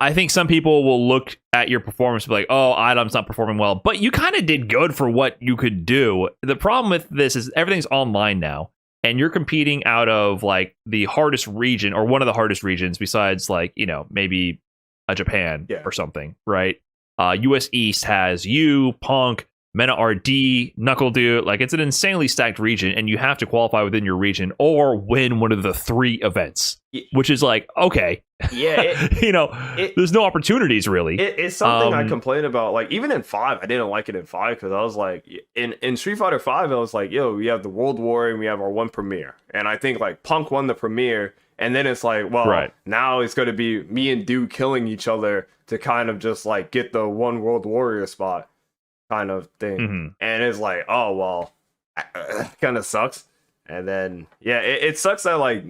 I think some people will look at your performance and be like, oh, Item's not performing well, but you kind of did good for what you could do. The problem with this is everything's online now, and you're competing out of like the hardest region or one of the hardest regions besides like, maybe a Japan or something, right? US East has you, Punk, Mena RD, Knuckle Dude. Like, it's an insanely stacked region, and you have to qualify within your region or win one of the 3 events, which is like, okay. Yeah. There's no opportunities, really. It's something I complain about. Like, even in 5, I didn't like it in 5 because I was like, in Street Fighter 5, I was like, yo, we have the World War and we have our one premiere. And I think, like, Punk won the premiere, and then it's like, well, now it's going to be me and Dude killing each other to kind of just, like, get the one World Warrior spot. Kind of thing. And it's like, oh well, kind of sucks. And then it sucks that like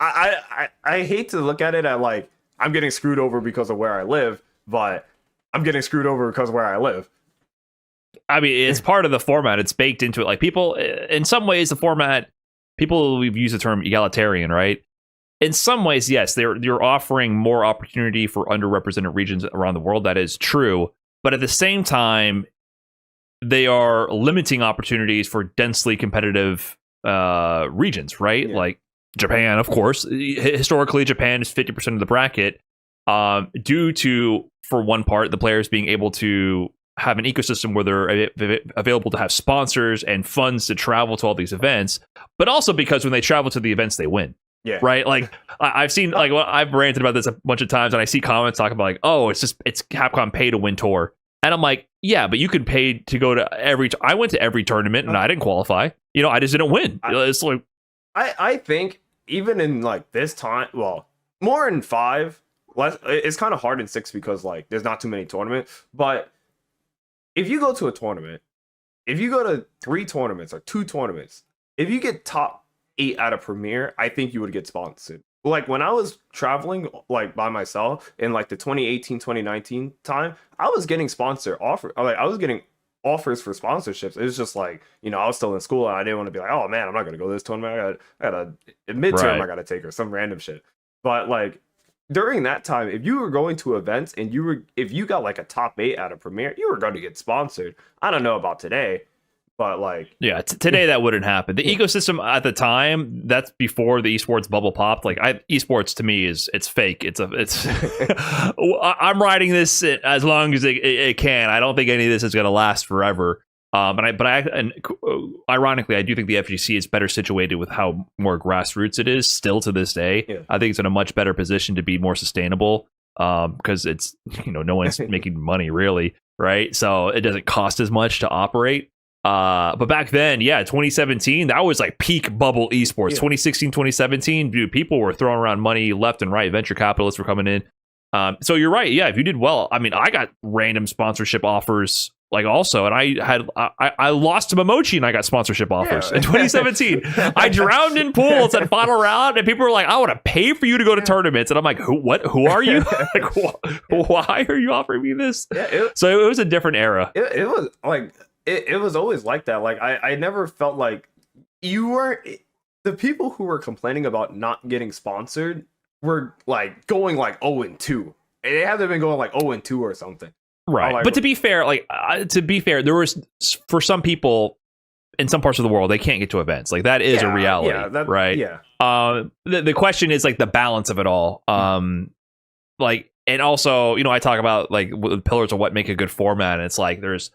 I hate to look at it at like I'm getting screwed over because of where I live, but I'm getting screwed over because of where I live. I mean, it's part of the format. It's baked into it. Like, people, in some ways, the format, people, we've used the term egalitarian, right? In some ways, yes, they're offering more opportunity for underrepresented regions around the world. That is true. But at the same time, they are limiting opportunities for densely competitive regions, right? Yeah. Like Japan, of course. Historically, Japan is 50% of the bracket due to, for one part, the players being able to have an ecosystem where they're available to have sponsors and funds to travel to all these events, but also because when they travel to the events, they win. Yeah. Right. Like, I've seen, like, I've ranted about this a bunch of times, and I see comments talking about like, oh, it's Capcom pay to win tour. And I'm like, yeah, but you could pay to go to I went to every tournament and I didn't qualify. I just didn't win. It's like, I think even in like this time, well, more in 5, less. It's kind of hard in 6 because like there's not too many tournaments. But if you go to a tournament, if you go to 3 tournaments or 2 tournaments, if you get top 8 out of Premier, I think you would get sponsored. Like, when I was traveling like by myself in like the 2018 2019 time, I was getting I was getting offers for sponsorships. It was just like, I was still in school and I didn't want to be like, oh man, I'm not gonna go to this tournament, I got a midterm I gotta take or some random shit. But like during that time, if you were going to events and if you got like a top 8 out of Premier, you were going to get sponsored. I don't know about today, but like, yeah, today that wouldn't happen. The ecosystem at the time, that's before the esports bubble popped. Like, esports to me it's fake. It's I'm riding this as long as it can. I don't think any of this is going to last forever. And ironically, I do think the FGC is better situated with how more grassroots it is still to this day. Yeah. I think it's in a much better position to be more sustainable because it's, no one's making money really, right? So it doesn't cost as much to operate. But back then, 2017, that was like peak bubble esports. 2016, 2017, dude, people were throwing around money left and right. Venture capitalists were coming in. So you're right. Yeah, if you did well, I mean, I got random sponsorship offers, like, also, and I lost to Momochi and I got sponsorship offers in 2017. I drowned in pools at final round, and people were like, I want to pay for you to go to tournaments, and I'm like, who are you? Like, why are you offering me this? So it was a different era. It was like, it was always like that. Like, I never felt like you were the people who were complaining about not getting sponsored were like going like 0-2. They haven't been going like 0-2 or something. Right. Like, but to be fair, there was, for some people in some parts of the world, they can't get to events. Like, that is a reality, right? Yeah. The question is like the balance of it all. Like, and also, I talk about like the pillars of what make a good format. And it's like, there's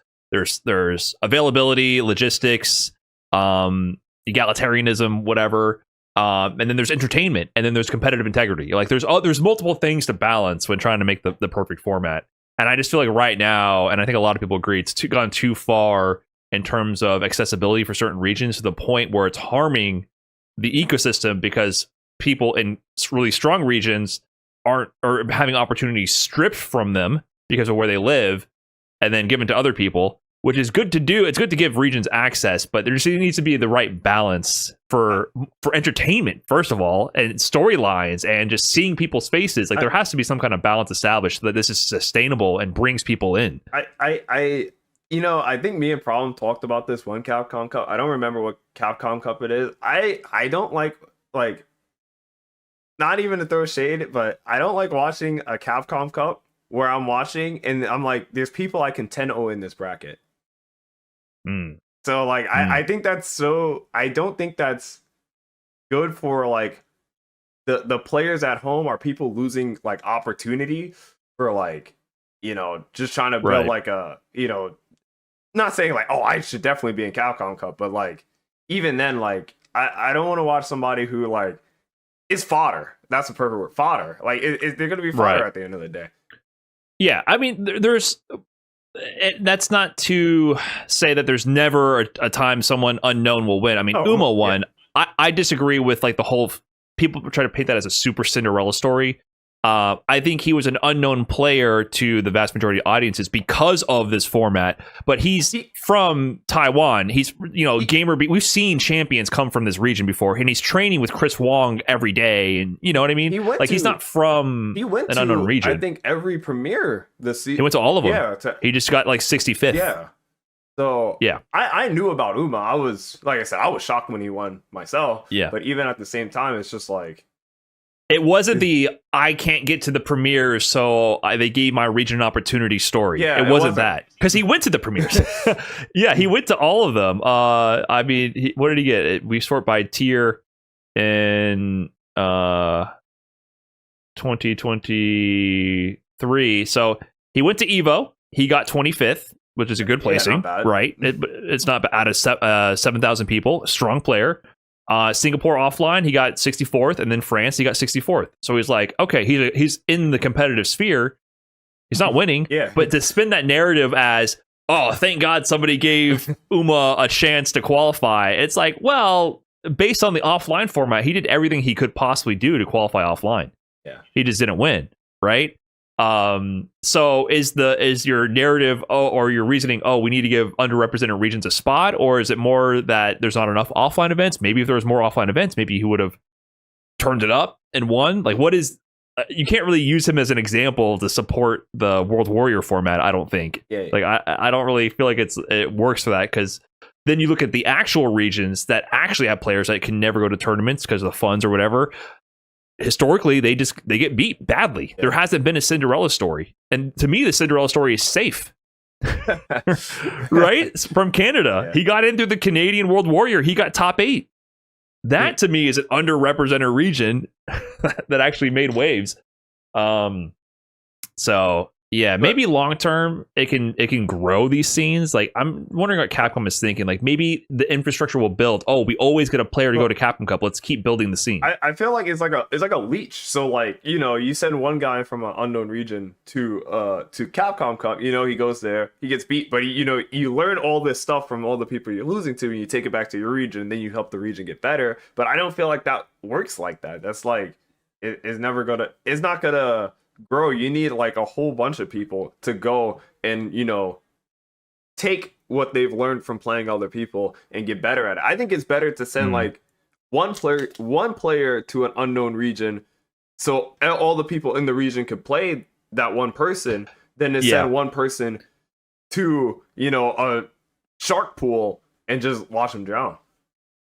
availability, logistics, egalitarianism, whatever. And then there's entertainment, and then there's competitive integrity. Like, there's multiple things to balance when trying to make the perfect format. And I just feel like right now, and I think a lot of people agree, it's gone too far in terms of accessibility for certain regions to the point where it's harming the ecosystem because people in really strong regions are having opportunities stripped from them because of where they live and then given to other people, which is good to do. It's good to give regions access, but there just needs to be the right balance for entertainment, first of all, and storylines and just seeing people's faces. Like, there has to be some kind of balance established so that this is sustainable and brings people in. I think me and Problem talked about this one Capcom Cup. I don't remember what Capcom Cup it is. I don't like not even to throw shade, but I don't like watching a Capcom Cup where I'm watching and I'm like, there's people I can 10-0 in this bracket. Mm. So like, I think that's so. I don't think that's good for like the players at home. Are people losing like opportunity for like, just trying to build Right. like a, not saying like, oh, I should definitely be in Capcom Cup, but like even then, like I don't want to watch somebody who like is fodder. That's the perfect word, fodder. Like they're going to be fodder Right. at the end of the day. Yeah, I mean, there's that's not to say that there's never a time someone unknown will win. I mean, Uma won. Yeah. I disagree with like the whole people try to paint that as a super Cinderella story. I think he was an unknown player to the vast majority of audiences because of this format. But he's from Taiwan. He's, gamer. We've seen champions come from this region before, and he's training with Chris Wong every day. And you know what I mean? He's not from an unknown region. I think every premiere this season. He went to all of them. Yeah, he just got like 65th. Yeah. So yeah, I knew about Uma. I was, like I said, I was shocked when he won myself. Yeah. But even at the same time, it's just like. It wasn't I can't get to the premieres, so they gave my region an opportunity story. Yeah, it wasn't that. Because he went to the premieres. Yeah, he went to all of them. I mean, what did he get? We sort by tier in 2023. So he went to EVO. He got 25th, which is a good placing. Not bad. Right? It's not bad. Out of 7,000 people. Strong player. Singapore offline, he got 64th, and then France, he got 64th. So he's like, okay, he's in the competitive sphere. He's not winning, but to spin that narrative as, oh, thank God somebody gave Uma a chance to qualify. It's like, well, based on the offline format, he did everything he could possibly do to qualify offline. Yeah, he just didn't win, right? So is your narrative or your reasoning, we need to give underrepresented regions a spot, or is it more that there's not enough offline events? Maybe if there was more offline events, maybe he would have turned it up and won. Like, what is you can't really use him as an example to support the World Warrior format, I don't think. Like I don't really feel like it works for that, because then you look at the actual regions that actually have players that can never go to tournaments because of the funds or whatever. Historically, they get beat badly. There hasn't been a Cinderella story, and to me the Cinderella story is safe. Right? From Canada, he got in through the Canadian World Warrior. He got top 8. That to me is an underrepresented region that actually made waves. So yeah, maybe long term it can grow these scenes. Like, I'm wondering what Capcom is thinking. Like, maybe the infrastructure will build. Oh, we always get a player to go to Capcom Cup. Let's keep building the scene. I feel like it's like a leech. So like, you send one guy from an unknown region to Capcom Cup. He goes there, he gets beat, but you learn all this stuff from all the people you're losing to, and you take it back to your region, and then you help the region get better. But I don't feel like that works like that. That's like it's not gonna grow. You need like a whole bunch of people to go and take what they've learned from playing other people and get better at it. I think it's better to send like one player to an unknown region, so all the people in the region could play that one person, than to send one person to a shark pool and just watch them drown.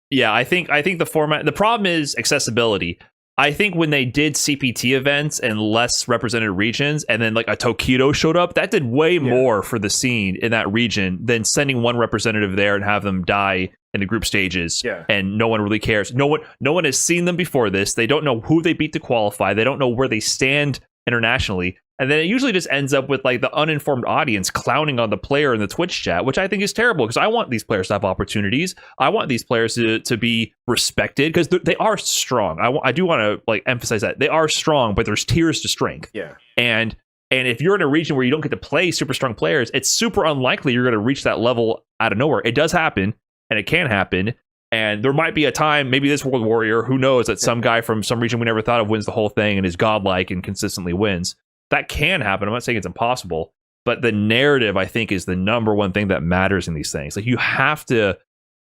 Yeah, I think the format. The problem is accessibility. I think when they did CPT events and less represented regions, and then like a Tokido showed up, that did way more for the scene in that region than sending one representative there and have them die in the group stages. And no one really cares. No one has seen them before this. They don't know who they beat to qualify. They don't know where they stand internationally. And then it usually just ends up with like the uninformed audience clowning on the player in the Twitch chat, which I think is terrible, because I want these players to have opportunities. I want these players to be respected, because they are strong. I do want to like emphasize that they are strong, but there's tiers to strength. And if you're in a region where you don't get to play super strong players, it's super unlikely you're going to reach that level out of nowhere. It does happen, and it can happen. And there might be a time, maybe this World Warrior, who knows, that some guy from some region we never thought of wins the whole thing and is godlike and consistently wins. That can happen. I'm not saying it's impossible, but the narrative, I think, is the number one thing that matters in these things. Like, you have to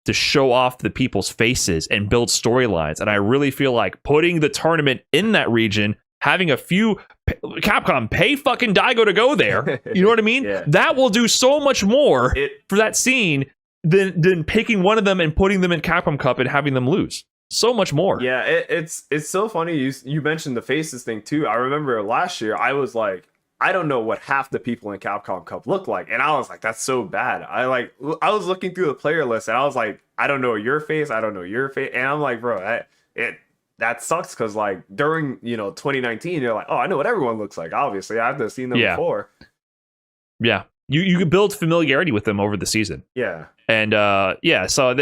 show off the people's faces and build storylines. And I really feel like putting the tournament in that region, having a few Capcom pay fucking Daigo to go there, you know what I mean? That will do so much more for that scene than picking one of them and putting them in Capcom Cup and having them lose. so much more. Yeah, it's so funny you mentioned the faces thing too. I remember last year I was like, I don't know what half the people in Capcom Cup look like, and I was like, that's so bad. I was looking through the player list, and I was like, I don't know your face, I don't know your face, and I'm like, bro, that sucks because like during 2019, you're like, oh, I know what everyone looks like. Obviously, I've seen them before. Yeah, you can build familiarity with them over the season. Yeah. And so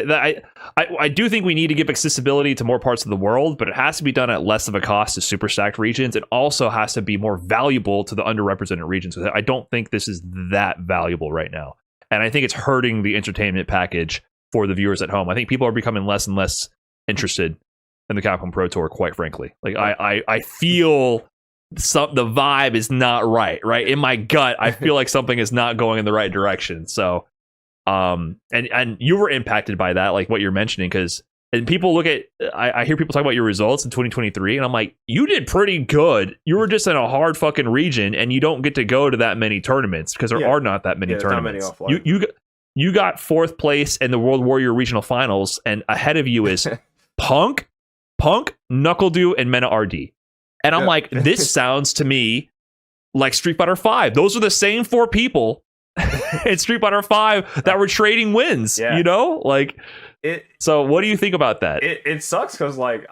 I do think we need to give accessibility to more parts of the world, but it has to be done at less of a cost to super stacked regions. It also has to be more valuable to the underrepresented regions. I don't think this is that valuable right now. And I think it's hurting the entertainment package for the viewers at home. I think people are becoming less and less interested in the Capcom Pro Tour, quite frankly. Like I feel the vibe is not right in my gut. I feel like something is not going in the right direction. So and you were impacted by that, like what you're mentioning, because people look at I hear people talk about your results in 2023, and I'm like, you did pretty good. You were just in a hard fucking region, and you don't get to go to that many tournaments because there are not that many tournaments. Not many you got 4th place in the World Warrior Regional Finals, and ahead of you is Punk, Knuckledew, and Mena RD. And I'm like, this sounds to me like Street Fighter 5. Those are the same 4 people in Street Fighter 5 that were trading wins, like it. So what do you think about that? It sucks because like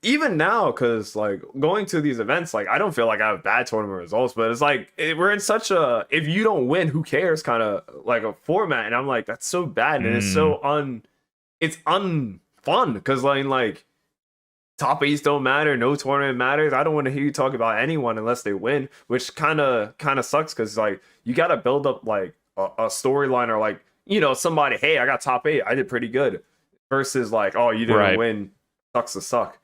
even now, because like going to these events, like I don't feel like I have bad tournament results, but it's like we're in such a if you don't win, who cares kind of like a format, and I'm like, that's so bad, and it's so unfun because like top 8s don't matter, no tournament matters. I don't want to hear you talk about anyone unless they win, which kind of sucks because like you got to build up like a storyline or like somebody, hey, I got top 8, I did pretty good, versus like, oh, you didn't win, sucks to suck.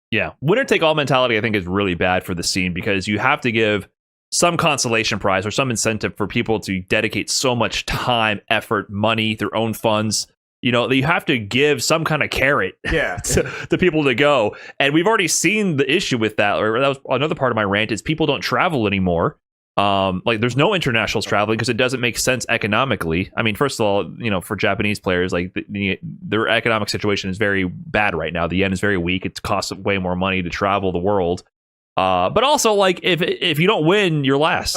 Yeah, winner take all mentality I think is really bad for the scene because you have to give some consolation prize or some incentive for people to dedicate so much time, effort, money, their own funds. You have to give some kind of carrot to people to go. And we've already seen the issue with that. Or that was another part of my rant is people don't travel anymore. Like there's no internationals traveling because it doesn't make sense economically. I mean, first of all, for Japanese players, like their economic situation is very bad right now. The yen is very weak. It costs way more money to travel the world. But also like if you don't win, you're last.